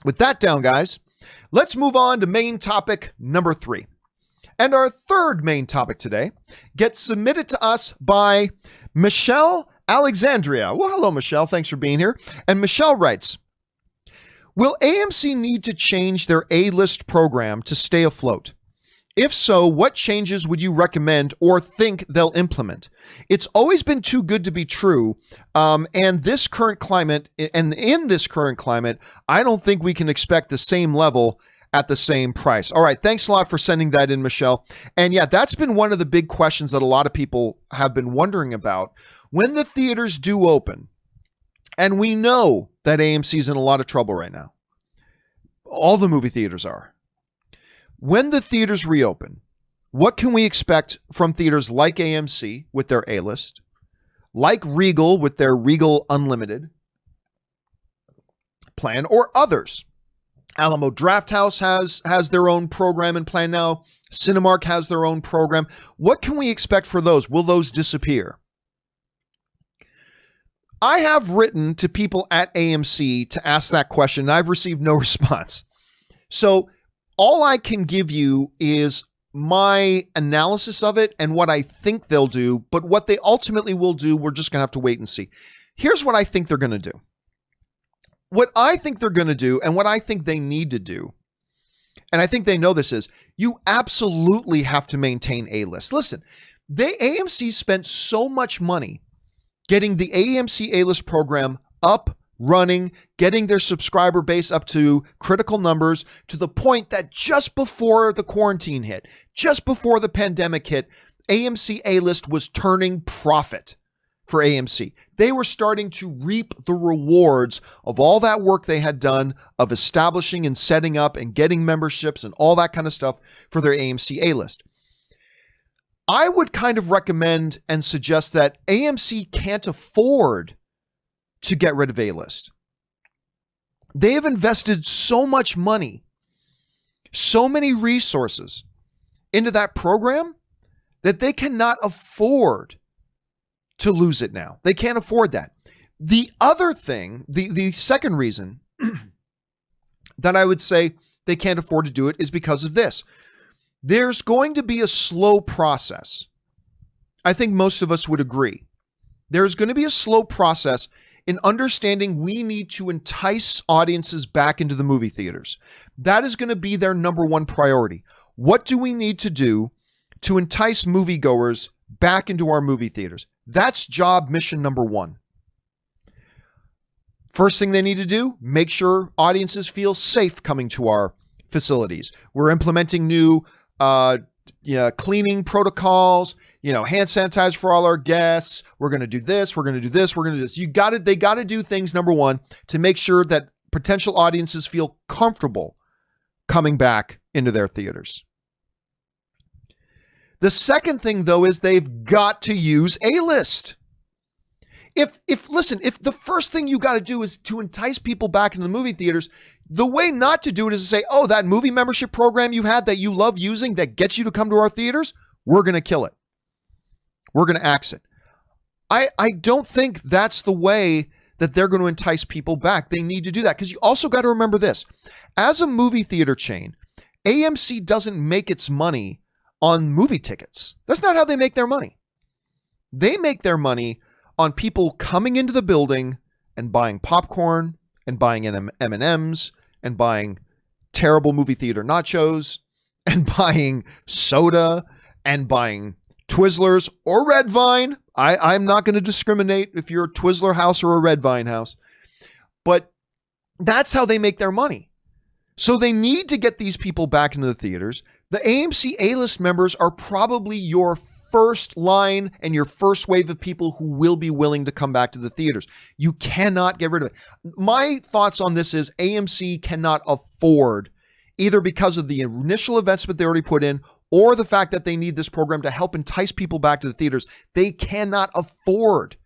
With that down, guys, let's move on to main topic number 3. And our third main topic today gets submitted to us by Michelle Alexandria. Well, hello, Michelle. Thanks for being here. And Michelle writes, will AMC need to change their A-list program to stay afloat? If so, what changes would you recommend or think they'll implement? It's always been too good to be true. And in this current climate, I don't think we can expect the same level at the same price. All right. Thanks a lot for sending that in, Michelle. And yeah, that's been one of the big questions that a lot of people have been wondering about. When the theaters do open, and we know that AMC's in a lot of trouble right now. All the movie theaters are. When the theaters reopen, what can we expect from theaters like AMC with their A-list, like Regal with their Regal Unlimited plan, or others? Alamo Drafthouse has their own program and plan now. Cinemark has their own program. What can we expect for those? Will those disappear? I have written to people at AMC to ask that question, and I've received no response. So all I can give you is my analysis of it and what I think they'll do, but what they ultimately will do, we're just going to have to wait and see. Here's what I think they're going to do. What I think they're going to do and what I think they need to do, and I think they know this, is you absolutely have to maintain A-list. Listen, AMC spent so much money getting the AMC A-list program up, running, getting their subscriber base up to critical numbers, to the point that just before the quarantine hit, just before the pandemic hit, AMC A-list was turning profit for AMC. They were starting to reap the rewards of all that work they had done of establishing and setting up and getting memberships and all that kind of stuff for their AMC A-list. I would kind of recommend and suggest that AMC can't afford to get rid of A-list. They have invested so much money, so many resources into that program that they cannot afford to lose it now. They can't afford that. The other thing, the second reason that I would say they can't afford to do it is because of this. There's going to be a slow process. I think most of us would agree. There's going to be a slow process in understanding we need to entice audiences back into the movie theaters. That is going to be their number one priority. What do we need to do to entice moviegoers back into our movie theaters? That's job mission number one. First thing they need to do, make sure audiences feel safe coming to our facilities. We're implementing new cleaning protocols, hand sanitizer for all our guests. We're going to do this. We're going to do this. We're going to do this. They got to do things, number one, to make sure that potential audiences feel comfortable coming back into their theaters. The second thing, though, is they've got to use A-list. If the first thing you got to do is to entice people back into the movie theaters, the way not to do it is to say, oh, that movie membership program you had that you love using that gets you to come to our theaters, we're going to kill it. We're going to axe it. I don't think that's the way that they're going to entice people back. They need to do that because you also got to remember this. As a movie theater chain, AMC doesn't make its money on movie tickets. That's not how they make their money. They make their money on people coming into the building and buying popcorn and buying M&Ms and buying terrible movie theater nachos and buying soda and buying Twizzlers or Red Vine. I'm not going to discriminate if you're a Twizzler house or a Red Vine house, but that's how they make their money. So they need to get these people back into the theaters. The AMC A-list members are probably your first line and your first wave of people who will be willing to come back to the theaters. You cannot get rid of it. My thoughts on this is AMC cannot afford, either because of the initial investment they already put in or the fact that they need this program to help entice people back to the theaters. They cannot afford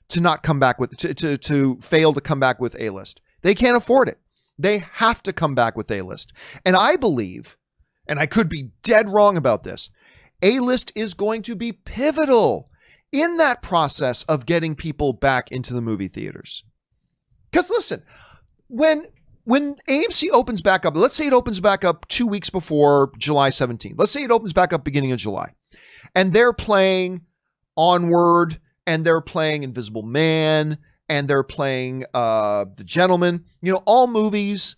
to not come back with, to fail to come back with A-list. They can't afford it. They have to come back with A-list. And I believe, and I could be dead wrong about this, A-list is going to be pivotal in that process of getting people back into the movie theaters. Because listen, when when AMC opens back up, let's say it opens back up 2 weeks before July 17th. Let's say it opens back up beginning of July. And they're playing Onward, and they're playing Invisible Man, and they're playing The Gentleman. You know, all movies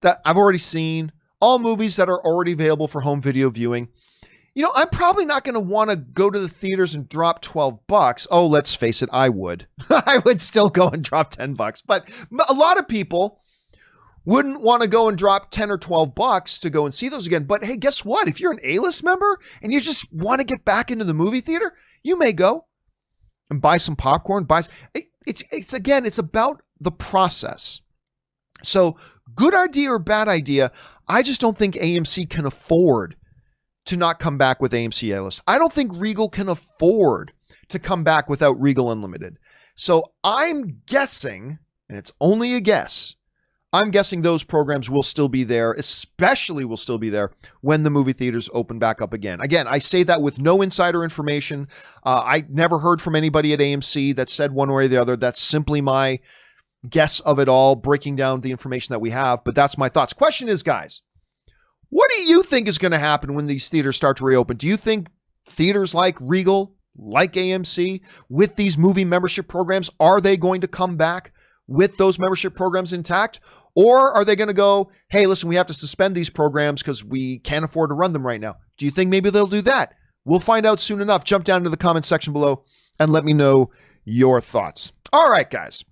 that I've already seen, all movies that are already available for home video viewing. You know, I'm probably not going to want to go to the theaters and drop $12. Oh, let's face it, I would. I would still go and drop $10. But a lot of people wouldn't want to go and drop 10 or $12 to go and see those again. But hey, guess what? If you're an A-list member and you just want to get back into the movie theater, you may go and buy some popcorn. It's about the process. So good idea or bad idea, I just don't think AMC can afford to not come back with AMC A-List. I don't think Regal can afford to come back without Regal Unlimited. So I'm guessing, and it's only a guess, I'm guessing those programs will still be there, especially will still be there when the movie theaters open back up again. Again, I say that with no insider information. I never heard from anybody at AMC that said one way or the other. That's simply my guess of it all, breaking down the information that we have, but that's my thoughts. Question is, guys, what do you think is going to happen when these theaters start to reopen? Do you think theaters like Regal, like AMC, with these movie membership programs, are they going to come back with those membership programs intact? Or are they going to go, hey, listen, we have to suspend these programs because we can't afford to run them right now? Do you think maybe they'll do that? We'll find out soon enough. Jump down to the comment section below and let me know your thoughts. All right, guys.